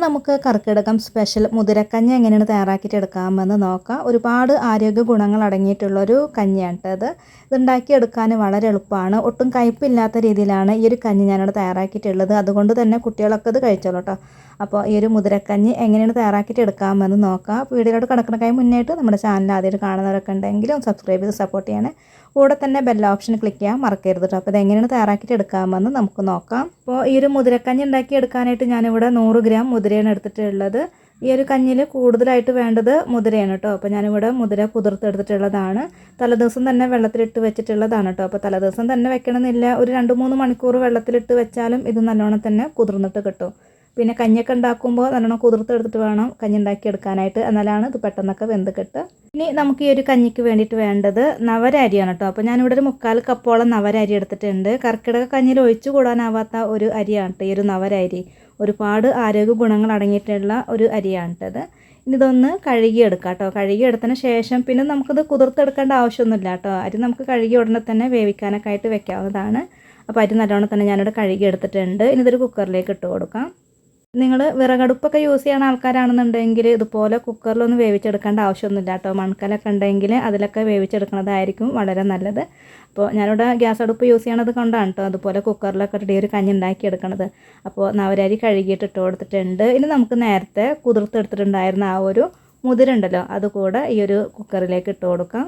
നമുക്ക് കർക്കിടകം സ്പെഷ്യൽ മുതിരക്കഞ്ഞി എങ്ങനെയാണ് തയ്യാറാക്കിയിട്ട് എടുക്കാമെന്ന് നോക്കാം. ഒരുപാട് ആരോഗ്യ ഗുണങ്ങൾ അടങ്ങിയിട്ടുള്ളൊരു കഞ്ഞിയാണ് ഇത്. ഇതുണ്ടാക്കിയെടുക്കാൻ വളരെ എളുപ്പമാണ്. ഒട്ടും കയ്പില്ലാത്ത രീതിയിലാണ് ഈ ഒരു കഞ്ഞി ഞാനിവിടെ തയ്യാറാക്കിയിട്ടുള്ളത്. അതുകൊണ്ട് തന്നെ കുട്ടികളൊക്കെ ഇത് കഴിച്ചോളൂ കേട്ടോ. അപ്പോൾ ഈ ഒരു മുതിരക്കഞ്ഞി എങ്ങനെയാണ് തയ്യാറാക്കിയിട്ട് എടുക്കാമെന്ന് നോക്കാം. വീഡിയോയിലോട്ട് കിടക്കണക്കായി മുന്നേറ്റ് നമ്മുടെ ചാനൽ ആദ്യമായിട്ട് കാണുന്നവരൊക്കെ ഉണ്ടെങ്കിലും സബ്സ്ക്രൈബ് ചെയ്ത് സപ്പോർട്ട് ചെയ്യണേ. കൂടെ തന്നെ ബെൽ ഓപ്ഷൻ ക്ലിക്ക് ചെയ്യാൻ മറക്കരുത് കേട്ടോ. അപ്പോൾ ഇതെങ്ങനെയാണ് തയ്യാറാക്കിയിട്ട് എടുക്കാമെന്ന് നമുക്ക് നോക്കാം. അപ്പോൾ ഈ ഒരു മുതിരക്കഞ്ഞി ഉണ്ടാക്കി എടുക്കാനായിട്ട് ഞാനിവിടെ 100 ഗ്രാം മുതിരയാണ് എടുത്തിട്ടുള്ളത്. ഈ ഒരു കഞ്ഞിയിൽ കൂടുതലായിട്ട് വേണ്ടത് മുതിരയാണ് കേട്ടോ. അപ്പോൾ ഞാനിവിടെ മുതിര കുതിർത്തെടുത്തിട്ടുള്ളതാണ്. തലേദിവസം തന്നെ വെള്ളത്തിലിട്ട് വെച്ചിട്ടുള്ളതാണ് കേട്ടോ. അപ്പോൾ തലേദിവസം തന്നെ വെക്കണമെന്നില്ല, ഒരു 2-3 മണിക്കൂർ വെള്ളത്തിലിട്ട് വെച്ചാലും ഇത് നല്ലോണം തന്നെ കുതിർന്നിട്ട് കിട്ടും. പിന്നെ കഞ്ഞിയൊക്കെ ഉണ്ടാക്കുമ്പോൾ നല്ലോണം കുതിർത്തെടുത്തിട്ട് വേണം കഞ്ഞി ഉണ്ടാക്കിയെടുക്കാനായിട്ട്, എന്നാലാണ് ഇത് പെട്ടെന്നൊക്കെ വെന്ത് കിട്ടുക. ഇനി നമുക്ക് ഈ ഒരു കഞ്ഞിക്ക് വേണ്ടിയിട്ട് വേണ്ടത് നവര അരിയാണ് കേട്ടോ. അപ്പോൾ ഞാനിവിടെ ഒരു 3/4 കപ്പോളം നവര അരി എടുത്തിട്ടുണ്ട്. കർക്കിടക കഞ്ഞിയിൽ ഒഴിച്ചു കൂടാനാവാത്ത ഒരു അരിയാണ് കേട്ടോ ഈ ഒരു നവര അരി. ഒരുപാട് ആരോഗ്യ ഗുണങ്ങൾ അടങ്ങിയിട്ടുള്ള ഒരു അരിയാണ് കേട്ടത്. ഇനി ഇതൊന്ന് കഴുകിയെടുക്കാം കേട്ടോ. കഴുകിയെടുത്തതിന് ശേഷം പിന്നെ നമുക്കിത് കുതിർത്തെടുക്കേണ്ട ആവശ്യമൊന്നുമില്ല കേട്ടോ. അരി നമുക്ക് കഴുകി ഉടനെ തന്നെ വേവിക്കാനൊക്കെ ആയിട്ട് വെക്കാവുന്നതാണ്. അപ്പോൾ അരി നല്ലോണം തന്നെ ഞാനിവിടെ കഴുകിയെടുത്തിട്ടുണ്ട്. ഇനി ഇതൊരു കുക്കറിലേക്ക് ഇട്ട് കൊടുക്കാം. നിങ്ങൾ വിറകടുപ്പൊക്കെ യൂസ് ചെയ്യുന്ന ആൾക്കാരാണെന്നുണ്ടെങ്കിൽ ഇതുപോലെ കുക്കറിലൊന്നും വേവിച്ചെടുക്കേണ്ട ആവശ്യമൊന്നുമില്ല കേട്ടോ. മൺകലൊക്കെ ഉണ്ടെങ്കിൽ അതിലൊക്കെ വേവിച്ചെടുക്കുന്നതായിരിക്കും വളരെ നല്ലത്. അപ്പോൾ ഞാനിവിടെ ഗ്യാസ് അടുപ്പ് യൂസ് ചെയ്യണത് കൊണ്ടാണ് കേട്ടോ അതുപോലെ കുക്കറിലൊക്കെ ഇട്ട് ഒരു കഞ്ഞി ഉണ്ടാക്കിയെടുക്കണത്. അപ്പോൾ നവരരി കഴുകിയിട്ട് ഇട്ട് കൊടുത്തിട്ടുണ്ട്. ഇനി നമുക്ക് നേരത്തെ കുതിർത്തെടുത്തിട്ടുണ്ടായിരുന്ന ആ ഒരു മുതിര ഉണ്ടല്ലോ, അതുകൂടെ ഈ ഒരു കുക്കറിലേക്ക് ഇട്ട് കൊടുക്കാം.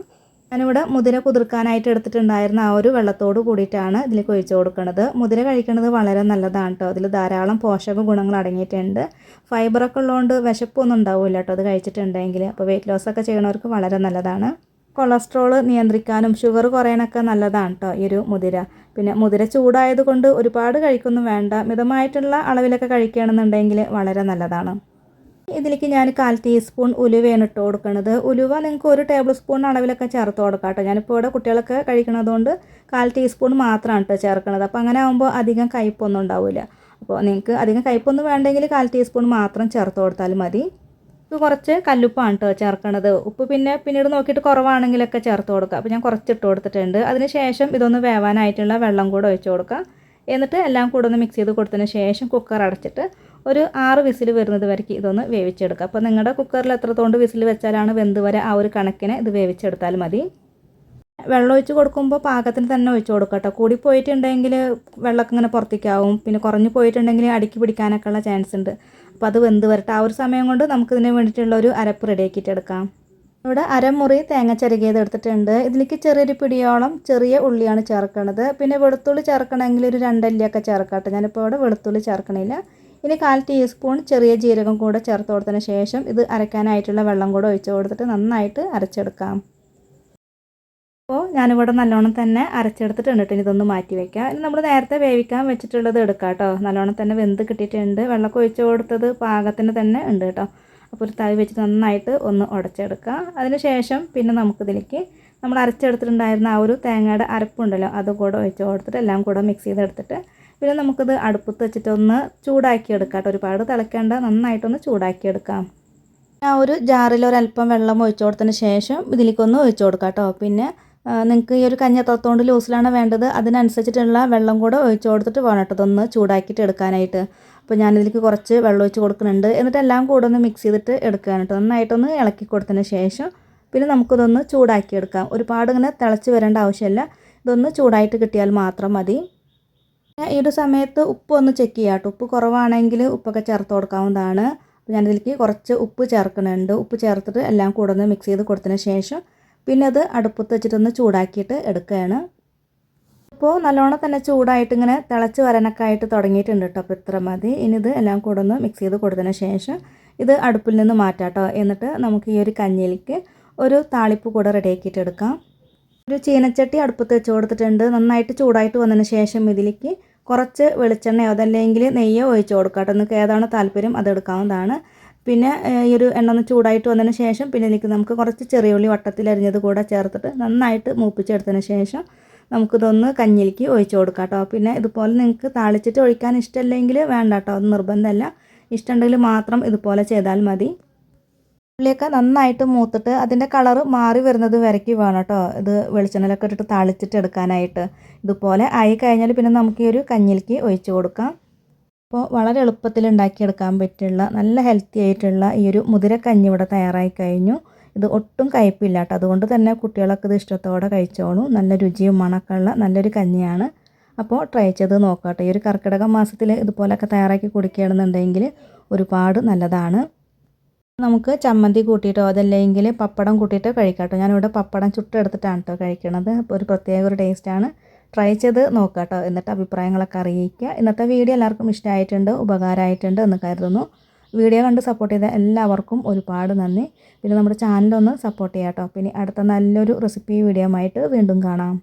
ഞാനിവിടെ മുതിര കുതിർക്കാനായിട്ട് എടുത്തിട്ടുണ്ടായിരുന്ന ആ ഒരു വെള്ളത്തോട് കൂടിയിട്ടാണ് ഇതിലേക്ക് ഒഴിച്ചു കൊടുക്കുന്നത്. മുതിര കഴിക്കുന്നത് വളരെ നല്ലതാണ് കേട്ടോ. അതിൽ ധാരാളം പോഷക ഗുണങ്ങൾ അടങ്ങിയിട്ടുണ്ട്. ഫൈബറൊക്കെ ഉള്ളതുകൊണ്ട് വിശപ്പൊന്നും ഉണ്ടാവില്ല കേട്ടോ അത് കഴിച്ചിട്ടുണ്ടെങ്കിൽ. അപ്പോൾ വെയിറ്റ് ലോസൊക്കെ ചെയ്യണവർക്ക് വളരെ നല്ലതാണ്. കൊളസ്ട്രോൾ നിയന്ത്രിക്കാനും ഷുഗർ കുറയാനൊക്കെ നല്ലതാണ് കേട്ടോ ഈ ഒരു മുതിര. പിന്നെ മുതിര ചൂടായതുകൊണ്ട് ഒരുപാട് കഴിക്കൊന്നും വേണ്ട, മിതമായിട്ടുള്ള അളവിലൊക്കെ കഴിക്കുകയാണെന്നുണ്ടെങ്കിൽ വളരെ നല്ലതാണ്. ഇതിലേക്ക് ഞാൻ 1/4 ടീസ്പൂൺ ഉലുവയാണ് ഇട്ട് കൊടുക്കുന്നത്. ഉലുവ നിങ്ങൾക്ക് 1 ടേബിൾ സ്പൂൺ അളവിലൊക്കെ ചേർത്ത് കൊടുക്കാം കേട്ടോ. ഞാനിപ്പോൾ ഇവിടെ കുട്ടികളൊക്കെ കഴിക്കണതുകൊണ്ട് 1/4 ടീസ്പൂൺ മാത്രമാണ് കേട്ടോ ചേർക്കുന്നത്. അപ്പോൾ അങ്ങനെ ആകുമ്പോൾ അധികം കയ്പ്പൊന്നും ഉണ്ടാവില്ല. അപ്പോൾ നിങ്ങൾക്ക് അധികം കയ്പ്പൊന്നും വേണ്ടെങ്കിൽ 1/4 ടീസ്പൂൺ മാത്രം ചേർത്ത് കൊടുത്താൽ മതി. ഇത് കുറച്ച് കല്ലുപ്പാണ് കേട്ടോ ചേർക്കണത്. ഉപ്പ് പിന്നീട് നോക്കിയിട്ട് കുറവാണെങ്കിലൊക്കെ ചേർത്ത് കൊടുക്കുക. അപ്പോൾ ഞാൻ കുറച്ച് ഇട്ട് കൊടുത്തിട്ടുണ്ട്. അതിന് ശേഷം ഇതൊന്ന് വേവാനായിട്ടുള്ള വെള്ളം കൂടെ ഒഴിച്ച് കൊടുക്കുക. എന്നിട്ട് എല്ലാം കൂടെ ഒന്ന് മിക്സ് ചെയ്ത് കൊടുത്തതിന് ശേഷം കുക്കർ അടച്ചിട്ട് ഒരു 6 വിസിൽ വരുന്നത് വരയ്ക്ക് ഇതൊന്ന് വേവിച്ചെടുക്കുക. അപ്പോൾ നിങ്ങളുടെ കുക്കറിൽ എത്രത്തോണ്ട് വിസിൽ വെച്ചാലാണ് വെന്ത് വരെ ആ ഒരു കണക്കിന് ഇത് വേവിച്ചെടുത്താൽ മതി. വെള്ളം ഒഴിച്ച് കൊടുക്കുമ്പോൾ പാകത്തിന് തന്നെ ഒഴിച്ച് കൊടുക്കുക കേട്ടോ. കൂടി പോയിട്ടുണ്ടെങ്കിൽ വെള്ളമൊക്കെ ഇങ്ങനെ പുറത്തേക്കാവും. പിന്നെ കുറഞ്ഞു പോയിട്ടുണ്ടെങ്കിൽ അടുക്കി പിടിക്കാനൊക്കെ ഉള്ള ചാൻസ് ഉണ്ട്. അപ്പോൾ അത് വെന്ത് വരട്ടെ. ആ ഒരു സമയം കൊണ്ട് നമുക്കിതിന് വേണ്ടിയിട്ടുള്ള ഒരു അരപ്പ് റെഡിയാക്കിയിട്ട് എടുക്കാം. ഇവിടെ അരമുറി തേങ്ങ ചിരകിയത് എടുത്തിട്ടുണ്ട്. ഇതിലേക്ക് ചെറിയൊരു പിടിയോളം ചെറിയ ഉള്ളിയാണ് ചേർക്കുന്നത്. പിന്നെ വെളുത്തുള്ളി ചേർക്കണമെങ്കിൽ ഒരു 2 അല്ലിയൊക്കെ ചേർക്കട്ടെ. ഞാനിപ്പോൾ ഇവിടെ വെളുത്തുള്ളി ചേർക്കണില്ല. ഇനി 1/4 ടീസ്പൂൺ ചെറിയ ജീരകം കൂടെ ചേർത്ത് കൊടുത്തതിന് ശേഷം ഇത് അരയ്ക്കാനായിട്ടുള്ള വെള്ളം കൂടെ ഒഴിച്ച് കൊടുത്തിട്ട് നന്നായിട്ട് അരച്ചെടുക്കാം. അപ്പോൾ ഞാനിവിടെ നല്ലോണം തന്നെ അരച്ചെടുത്തിട്ടുണ്ട് കേട്ടോ. ഇതൊന്ന് മാറ്റി വയ്ക്കാം. ഇനി നമ്മൾ നേരത്തെ വേവിക്കാൻ വെച്ചിട്ടുള്ളത് എടുക്കാം കേട്ടോ. നല്ലോണം തന്നെ വെന്ത് കിട്ടിയിട്ടുണ്ട്. വെള്ളമൊക്കെ ഒഴിച്ച് കൊടുത്തത് പാകത്തിന് തന്നെ ഉണ്ട് കേട്ടോ. അപ്പോൾ ഒരു തവി വെച്ചിട്ട് നന്നായിട്ട് ഒന്ന് ഉടച്ചെടുക്കുക. അതിന് ശേഷം പിന്നെ നമുക്കിതിലേക്ക് നമ്മൾ അരച്ചെടുത്തിട്ടുണ്ടായിരുന്ന ആ ഒരു തേങ്ങയുടെ അരപ്പുണ്ടല്ലോ അതുകൂടെ ഒഴിച്ച് കൊടുത്തിട്ട് എല്ലാം കൂടെ മിക്സ് ചെയ്തെടുത്തിട്ട് പിന്നെ നമുക്കിത് അടുപ്പത്ത് വെച്ചിട്ടൊന്ന് ചൂടാക്കിയെടുക്കാം കേട്ടോ. ഒരുപാട് തിളയ്ക്കേണ്ട, നന്നായിട്ടൊന്ന് ചൂടാക്കിയെടുക്കാം. ആ ഒരു ജാറിൽ ഒരല്പം വെള്ളം ഒഴിച്ച് കൊടുത്തതിന് ശേഷം ഇതിലേക്കൊന്ന് ഒഴിച്ച് കൊടുക്കാം കേട്ടോ. പിന്നെ നിങ്ങൾക്ക് ഈ ഒരു കഞ്ഞി എത്രത്തോണ്ട് ലൂസിലാണ് വേണ്ടത് അതിനനുസരിച്ചിട്ടുള്ള വെള്ളം കൂടെ ഒഴിച്ച് കൊടുത്തിട്ട് വേണം കേട്ടോ ഇതൊന്ന് ചൂടാക്കിയിട്ട് എടുക്കാനായിട്ട്. അപ്പോൾ ഞാനിതിലേക്ക് കുറച്ച് വെള്ളം ഒഴിച്ച് കൊടുക്കുന്നുണ്ട്. എന്നിട്ട് എല്ലാം കൂടെ ഒന്ന് മിക്സ് ചെയ്തിട്ട് എടുക്കാൻ കേട്ടോ. നന്നായിട്ടൊന്ന് ഇളക്കി കൊടുത്തതിന് ശേഷം പിന്നെ നമുക്കിതൊന്ന് ചൂടാക്കിയെടുക്കാം. ഒരുപാട് ഇങ്ങനെ തിളച്ച് വരേണ്ട ആവശ്യമില്ല. ഇതൊന്ന് ചൂടായിട്ട് കിട്ടിയാൽ മാത്രം മതി. ഈ ഒരു സമയത്ത് ഉപ്പ് ഒന്ന് ചെക്ക് ചെയ്യാം കേട്ടോ. ഉപ്പ് കുറവാണെങ്കിൽ ഉപ്പൊക്കെ ചേർത്ത് കൊടുക്കാവുന്നതാണ്. അപ്പോൾ ഞാനിതിലേക്ക് കുറച്ച് ഉപ്പ് ചേർക്കുന്നുണ്ട്. ഉപ്പ് ചേർത്തിട്ട് എല്ലാം കൂടെ ഒന്ന് മിക്സ് ചെയ്ത് കൊടുത്തതിന് ശേഷം പിന്നെ അത് അടുപ്പത്ത് വെച്ചിട്ടൊന്ന് ചൂടാക്കിയിട്ട് എടുക്കുകയാണ്. ഇപ്പോൾ നല്ലോണം തന്നെ ചൂടായിട്ട് ഇങ്ങനെ തിളച്ച് വരാനൊക്കെ ആയിട്ട് തുടങ്ങിയിട്ടുണ്ട് കേട്ടോ. അപ്പോൾ ഇത്ര മതി. ഇനി ഇത് എല്ലാം കൂടെ ഒന്ന് മിക്സ് ചെയ്ത് കൊടുത്തതിന് ശേഷം ഇത് അടുപ്പിൽ നിന്ന് മാറ്റാം കേട്ടോ. എന്നിട്ട് നമുക്ക് ഈ ഒരു കഞ്ഞിയിലേക്ക് ഒരു താളിപ്പ് കൂടെ റെഡിയാക്കിയിട്ട് എടുക്കാം. ഒരു ചീനച്ചട്ടി അടുപ്പത്ത് വെച്ച് കൊടുത്തിട്ടുണ്ട്. നന്നായിട്ട് ചൂടായിട്ട് വന്നതിന് ശേഷം ഇതിലേക്ക് കുറച്ച് വെളിച്ചെണ്ണയോ അതല്ലെങ്കിൽ നെയ്യോ ഒഴിച്ച് കൊടുക്കാം കേട്ടോ. നിങ്ങൾക്ക് ഏതാണ് താല്പര്യം അതെടുക്കാവുന്നതാണ്. പിന്നെ ഈ ഒരു എണ്ണ ഒന്ന് ചൂടായിട്ട് വന്നതിന് ശേഷം പിന്നെ ഇതിലേക്ക് നമുക്ക് കുറച്ച് ചെറിയ ഉള്ളി വട്ടത്തിലരിഞ്ഞത് കൂടെ ചേർത്തിട്ട് നന്നായിട്ട് മൂപ്പിച്ചെടുത്തതിന് ശേഷം നമുക്കിതൊന്ന് കഞ്ഞിലേക്ക് ഒഴിച്ച് കൊടുക്കാം കേട്ടോ. പിന്നെ ഇതുപോലെ നിങ്ങൾക്ക് താളിച്ചിട്ട് ഒഴിക്കാൻ ഇഷ്ടമല്ലെങ്കിൽ വേണ്ട കേട്ടോ, അത് നിർബന്ധമല്ല. ഇഷ്ടമുണ്ടെങ്കിൽ മാത്രം ഇതുപോലെ ചെയ്താൽ മതി. ഉള്ളിയൊക്കെ നന്നായിട്ട് മൂത്തിട്ട് അതിൻ്റെ കളറ് മാറി വരുന്നത് വരയ്ക്ക് വേണം കേട്ടോ ഇത് വെളിച്ചെണ്ണയിലൊക്കെ ഇട്ടിട്ട് താളിച്ചിട്ട് എടുക്കാനായിട്ട്. ഇതുപോലെ ആയി കഴിഞ്ഞാൽ പിന്നെ നമുക്ക് ഈ ഒരു കഞ്ഞിലേക്ക് ഒഴിച്ച് കൊടുക്കാം. അപ്പോൾ വളരെ എളുപ്പത്തിൽ ഉണ്ടാക്കിയെടുക്കാൻ പറ്റുള്ള നല്ല ഹെൽത്തി ആയിട്ടുള്ള ഈ ഒരു മുതിരക്കഞ്ഞി ഇവിടെ തയ്യാറായി കഴിഞ്ഞു. ഇത് ഒട്ടും കയ്പില്ല കേട്ടോ. അതുകൊണ്ട് തന്നെ കുട്ടികളൊക്കെ ഇത് ഇഷ്ടത്തോടെ കഴിച്ചോളും. നല്ല രുചിയും മണമൊക്കെ ഉള്ള നല്ലൊരു കഞ്ഞിയാണ്. അപ്പോൾ ട്രൈ ചെയ്ത് നോക്കാം കേട്ടോ. ഈ ഒരു കർക്കിടക മാസത്തിൽ ഇതുപോലൊക്കെ തയ്യാറാക്കി കുടിക്കുകയാണെന്നുണ്ടെങ്കിൽ ഒരുപാട് നല്ലതാണ്. നമുക്ക് ചമ്മന്തി കൂട്ടിയിട്ടോ അതല്ലെങ്കിൽ പപ്പടം കൂട്ടിയിട്ടോ കഴിക്കാം കേട്ടോ. ഞാനിവിടെ പപ്പടം ചുട്ടെടുത്തിട്ടാണ് കേട്ടോ കഴിക്കണത്. അപ്പോൾ ഒരു പ്രത്യേക ഒരു ടേസ്റ്റാണ്. ട്രൈ ചെയ്ത് നോക്കാം കേട്ടോ. എന്നിട്ട് അഭിപ്രായങ്ങളൊക്കെ അറിയിക്കുക. ഇന്നത്തെ വീഡിയോ എല്ലാവർക്കും ഇഷ്ടമായിട്ടുണ്ട്, ഉപകാരമായിട്ടുണ്ട് എന്ന് കരുതുന്നു. വീഡിയോ കണ്ട് സപ്പോർട്ട് ചെയ്ത എല്ലാവർക്കും ഒരുപാട് നന്ദി. പിന്നെ നമ്മുടെ ചാനലൊന്ന് സപ്പോർട്ട് ചെയ്യാം കേട്ടോ. പിന്നെ അടുത്ത നല്ലൊരു റെസിപ്പി വീഡിയോ ആയിട്ട് വീണ്ടും കാണാം.